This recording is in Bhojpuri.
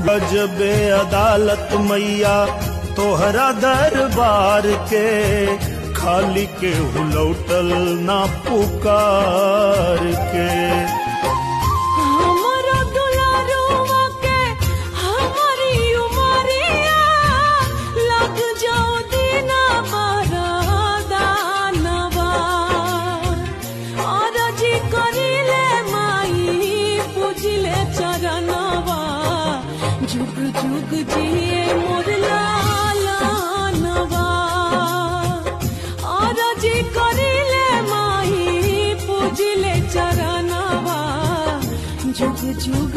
गजबे अदालत मैया तोहरा दरबार के, खाली के हुलौटल ना पुकार के। हमारा दुलारुआ के हमारी उमरिया, लग जाओ दीना बरदानवा। और जी करिले माई पूजिले चरणवा, जुग जुग जिए मोर लालनवा। और जी करिले माई पूजिले चरणवा, जुग जुग